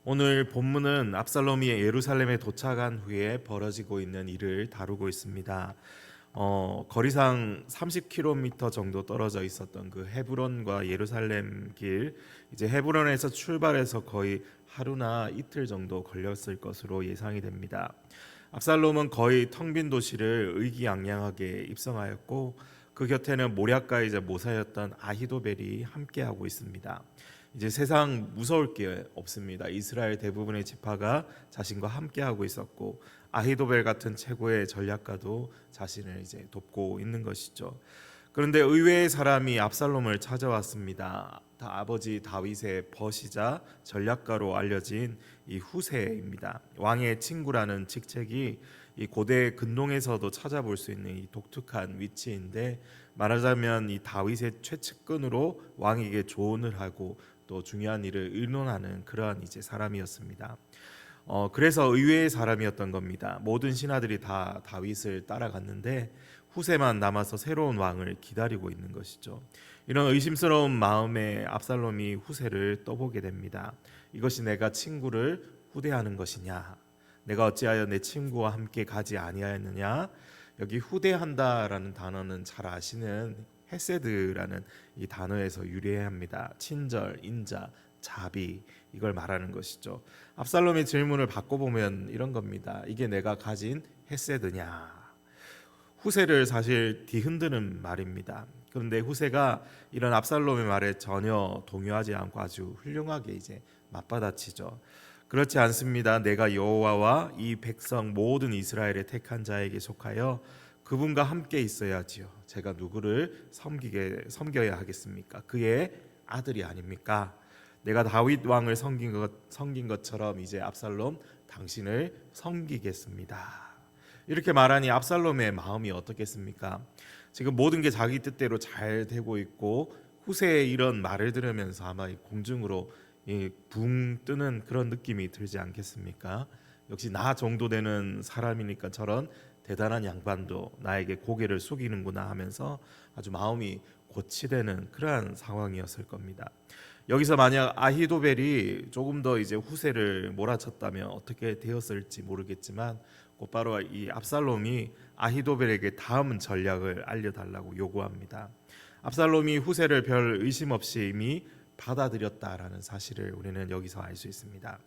오늘 본문은 압살롬이 예루살렘에 도착한 후에 벌어지고 있는 일을 다루고 있습니다. 거리상 30km 정도 떨어져 있었던 그 헤브론과 예루살렘 길, 이제 헤브론에서 출발해서 거의 하루나 이틀 정도 걸렸을 것으로 예상이 됩니다. 압살롬은 거의 텅 빈 도시를 의기양양하게 입성하였고, 그 곁에는 모략가이자 모사였던 아히도벨이 함께하고 있습니다. 이제 세상 무서울 게 없습니다. 이스라엘 대부분의 지파가 자신과 함께하고 있었고, 아히도벨 같은 최고의 전략가도 자신을 이제 돕고 있는 것이죠. 그런데 의외의 사람이 압살롬을 찾아왔습니다. 아버지 다윗의 벗이자 전략가로 알려진 이 후세입니다. 왕의 친구라는 직책이 이 고대 근동에서도 찾아볼 수 있는 이 독특한 위치인데, 말하자면 이 다윗의 최측근으로 왕에게 조언을 하고 또 중요한 일을 의논하는 그러한 이제 사람이었습니다. 그래서 의외의 사람이었던 겁니다. 모든 신하들이 다 다윗을 따라갔는데 후세만 남아서 새로운 왕을 기다리고 있는 것이죠. 이런 의심스러운 마음에 압살롬이 후세를 떠보게 됩니다. 이것이 내가 친구를 후대하는 것이냐? 내가 어찌하여 내 친구와 함께 가지 아니하였느냐? 여기 후대한다라는 단어는 잘 아시는 헤세드라는 이 단어에서 유래합니다. 친절, 인자, 자비, 이걸 말하는 것이죠. 압살롬의 질문을 바꿔보면 이런 겁니다. 이게 내가 가진 헤세드냐? 후세를 사실 뒤흔드는 말입니다. 그런데 후세가 이런 압살롬의 말에 전혀 동요하지 않고 아주 훌륭하게 이제 맞받아치죠. 그렇지 않습니다. 내가 여호와와 이 백성 모든 이스라엘의 택한 자에게 속하여 그분과 함께 있어야지요. 제가 누구를 섬겨야 하겠습니까? 그의 아들이 아닙니까? 내가 다윗 왕을 섬긴 것처럼 이제 압살롬 당신을 섬기겠습니다. 이렇게 말하니 압살롬의 마음이 어떻겠습니까? 지금 모든 게 자기 뜻대로 잘 되고 있고 후세의 이런 말을 들으면서 아마 공중으로 붕 뜨는 그런 느낌이 들지 않겠습니까? 역시 나 정도 되는 사람이니까 저런 대단한 양반도 나에게 고개를 숙이는구나 하면서 아주 마음이 고치되는 그러한 상황이었을 겁니다. 여기서 만약 아히도벨이 조금 더 이제 후세를 몰아쳤다면 어떻게 되었을지 모르겠지만, 곧바로 이 압살롬이 아히도벨에게 다음 전략을 알려달라고 요구합니다. 압살롬이 후세를 별 의심 없이 이미 받아들였다라는 사실을 우리는 여기서 알 수 있습니다.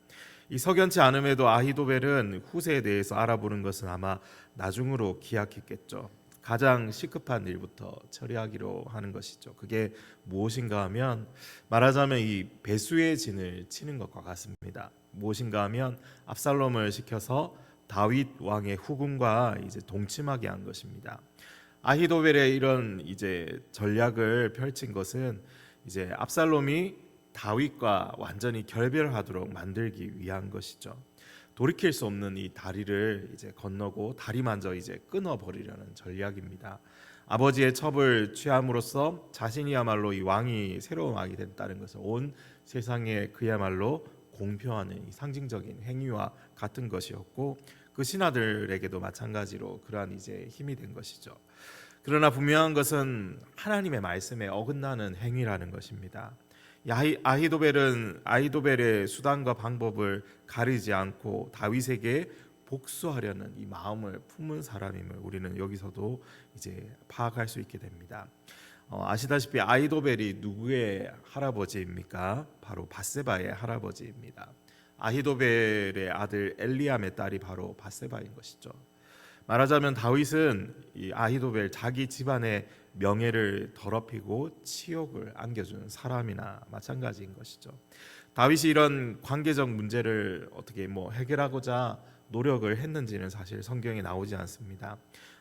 이 석연치 않음에도 아히도벨은 후세에 대해서 알아보는 것은 아마 나중으로 기약했겠죠. 가장 시급한 일부터 처리하기로 하는 것이죠. 그게 무엇인가 하면, 말하자면 이 배수의 진을 치는 것과 같습니다. 무엇인가 하면 압살롬을 시켜서 다윗 왕의 후궁과 이제 동침하게 한 것입니다. 아히도벨의 이런 이제 전략을 펼친 것은 이제 압살롬이 다윗과 완전히 결별하도록 만들기 위한 것이죠. 돌이킬 수 없는 이 다리를 이제 건너고 다리만저 이제 끊어버리려는 전략입니다. 아버지의 첩을 취함으로써 자신이야말로 이 왕이 새로운 왕이 됐다는 것을 온 세상에 그야말로 공표하는 이 상징적인 행위와 같은 것이었고, 그 신하들에게도 마찬가지로 그러한 이제 힘이 된 것이죠. 그러나 분명한 것은 하나님의 말씀에 어긋나는 행위라는 것입니다. 아히도벨의 수단과 방법을 가리지 않고 다윗에게 복수하려는 이 마음을 품은 사람임을 우리는 여기서도 이제 파악할 수 있게 됩니다. 아시다시피 아히도벨이 누구의 할아버지입니까? 바로 밧세바의 할아버지입니다. 아히도벨의 아들 엘리암의 딸이 바로 밧세바인 것이죠. 말하자면 다윗은 이 아히도벨 자기 집안의 명예를 더럽히고 치욕을 안겨주는 사람이나 마찬가지인 것이죠. 다윗이 이런 관계적 문제를 어떻게 해결하고자 노력을 했는지는 사실 성경에 나오지 않습니다.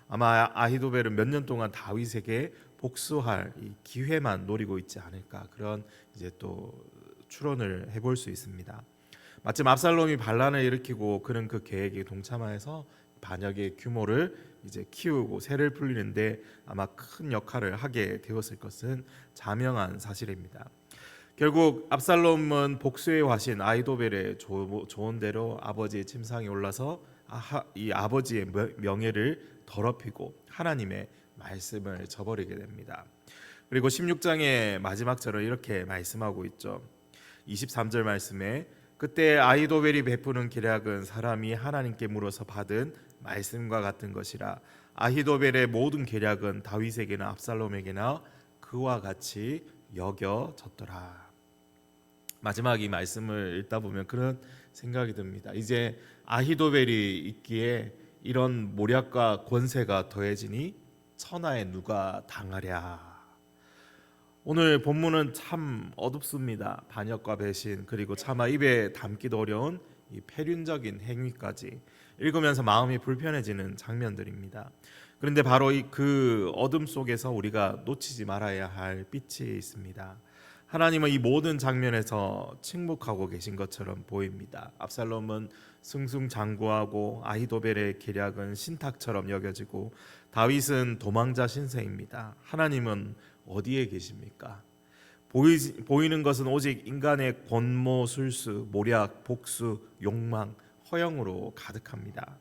아마 아히도벨은 몇 년 동안 다윗에게 복수할 이 기회만 노리고 있지 않을까, 그런 이제 또 추론을 해볼 수 있습니다. 마침 압살롬이 반란을 일으키고 그는 그 계획에 동참해서 반역의 규모를 이제 키우고 세를 풀리는데 아마 큰 역할을 하게 되었을 것은 자명한 사실입니다. 결국 압살롬은 복수의 화신 아히도벨의 조언대로 아버지의 침상에 올라서 이 아버지의 명예를 더럽히고 하나님의 말씀을 저버리게 됩니다. 그리고 16장의 마지막 절을 이렇게 말씀하고 있죠. 23절 말씀에 그때 아히도벨이 베푸는 계략은 사람이 하나님께 물어서 받은 말씀과 같은 것이라. 아히도벨의 모든 계략은 다윗에게나 압살롬에게나 그와 같이 여겨졌더라. 마지막 이 말씀을 읽다 보면 그런 생각이 듭니다. 이제 아히도벨이 있기에 이런 모략과 권세가 더해지니 천하에 누가 당하랴. 오늘 본문은 참 어둡습니다. 반역과 배신, 그리고 차마 입에 담기도 어려운 이 폐륜적인 행위까지 읽으면서 마음이 불편해지는 장면들입니다. 그런데 바로 그 어둠 속에서 우리가 놓치지 말아야 할 빛이 있습니다. 하나님은 이 모든 장면에서 침묵하고 계신 것처럼 보입니다. 압살롬은 승승장구하고 아히도벨의 계략은 신탁처럼 여겨지고 다윗은 도망자 신세입니다. 하나님은 어디에 계십니까? 보이는 것은 오직 인간의 권모, 술수, 모략, 복수, 욕망, 허영으로 가득합니다.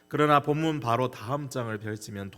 그러나 본문 바로 다음 장을 펼치면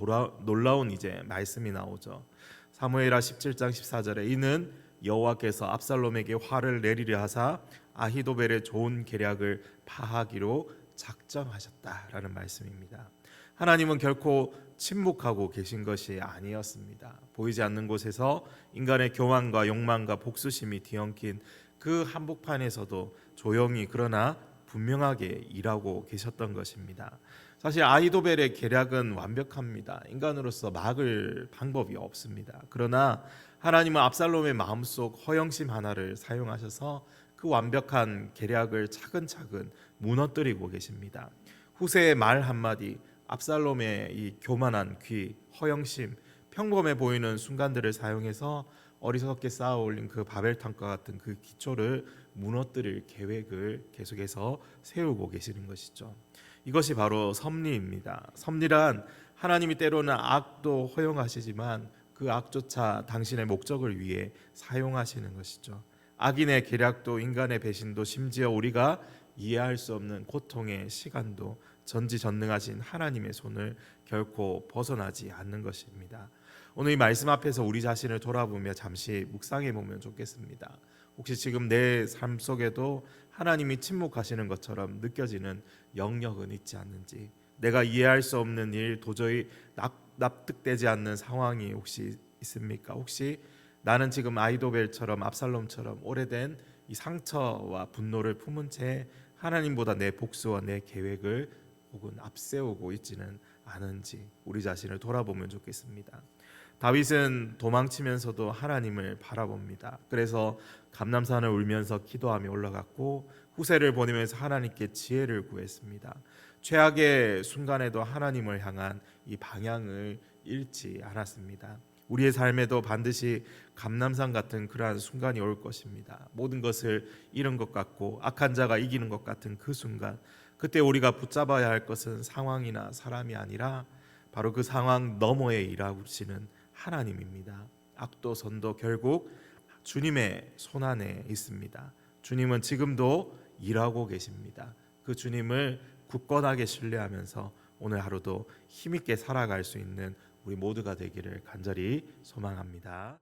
놀라운 이제 말씀이 나오죠. 사무엘하 17장 14절에 이는 여호와께서 압살롬에게 화를 내리려 하사 아히도벨의 좋은 계략을 파하기로 작정하셨다라는 말씀입니다. 하나님은 결코 침묵하고 계신 것이 아니었습니다. 보이지 않는 곳에서 인간의 교만과 욕망과 복수심이 뒤엉킨 그 한복판에서도 조용히 그러나 분명하게 일하고 계셨던 것입니다. 사실 아히도벨의 계략은 완벽합니다. 인간으로서 막을 방법이 없습니다. 그러나 하나님은 압살롬의 마음속 허영심 하나를 사용하셔서 그 완벽한 계략을 차근차근 무너뜨리고 계십니다. 후세의 말 한마디, 압살롬의 이 교만한 귀, 허영심, 평범해 보이는 순간들을 사용해서 어리석게 쌓아 올린 그 바벨탑과 같은 그 기초를 무너뜨릴 계획을 계속해서 세우고 계시는 것이죠. 이것이 바로 섭리입니다. 섭리란 하나님이 때로는 악도 허용하시지만 그 악조차 당신의 목적을 위해 사용하시는 것이죠. 악인의 계략도 인간의 배신도 심지어 우리가 이해할 수 없는 고통의 시간도 전지전능하신 하나님의 손을 결코 벗어나지 않는 것입니다. 오늘 이 말씀 앞에서 우리 자신을 돌아보며 잠시 묵상해 보면 좋겠습니다. 혹시 지금 내 삶 속에도 하나님이 침묵하시는 것처럼 느껴지는 영역은 있지 않는지, 내가 이해할 수 없는 일, 도저히 납득되지 않는 상황이 혹시 있습니까? 혹시 나는 지금 아히도벨처럼 압살롬처럼 오래된 이 상처와 분노를 품은 채 하나님보다 내 복수와 내 계획을 혹은 앞세우고 있지는 않은지 우리 자신을 돌아보면 좋겠습니다. 다윗은 도망치면서도 하나님을 바라봅니다. 그래서 감람산을 울면서 기도하며 올라갔고 후세를 보내면서 하나님께 지혜를 구했습니다. 최악의 순간에도 하나님을 향한 이 방향을 잃지 않았습니다. 우리의 삶에도 반드시 감람산 같은 그러한 순간이 올 것입니다. 모든 것을 잃은 것 같고 악한 자가 이기는 것 같은 그 순간, 그때 우리가 붙잡아야 할 것은 상황이나 사람이 아니라 바로 그 상황 너머에 일하시는 하나님입니다. 악도 선도 결국 주님의 손안에 있습니다. 주님은 지금도 일하고 계십니다. 그 주님을 굳건하게 신뢰하면서 오늘 하루도 힘있게 살아갈 수 있는 우리 모두가 되기를 간절히 소망합니다.